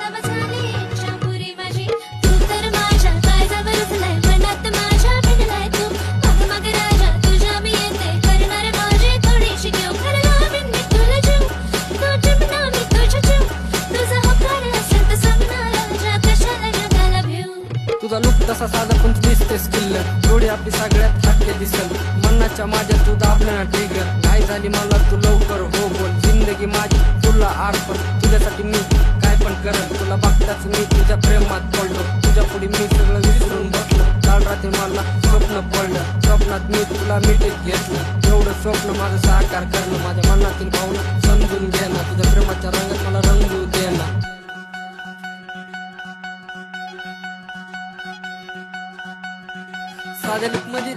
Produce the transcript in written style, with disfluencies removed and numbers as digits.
जब झाली इच्छा पुरी माझी तू तर माझ्या काळजावर बसलाय मनात माझ्या भिडलाय तू मग मग राजा तुझ्या मी येते करणार माझी थोडीशी घेऊ खरं मी तुला जीव तू टिपना मी तुझ्या जीव तुझा होकार असेल तर सांग ना राजा कशाला जगाला भिऊ तुझा लुक तसा साधा पण तू दिसतेस किल्ल जोडी आपली सगळ्यात हटके दिसल मनाच्या माझ्या तू दाबलं ना ट्रिगर काय झाली मला तू लवकर हो बोल जिंदगी माझी तुला अर्पण तुझ्यासाठी मी काय पण करत तुला बघताच मी तुझ्या प्रेमात पडलो तुझ्या पुढे मी सगळं विसरून बसलो काल रात्री मला स्वप्न पडलं स्वप्नात मी तुला मिठीत घेतलं एवढं स्वप्न माझं साकार करणं माझ्या मनातील भावना समजून घेणं तुझ्या प्रेमाच्या रंगात मला रंगू देणं साध्या लुक मध्ये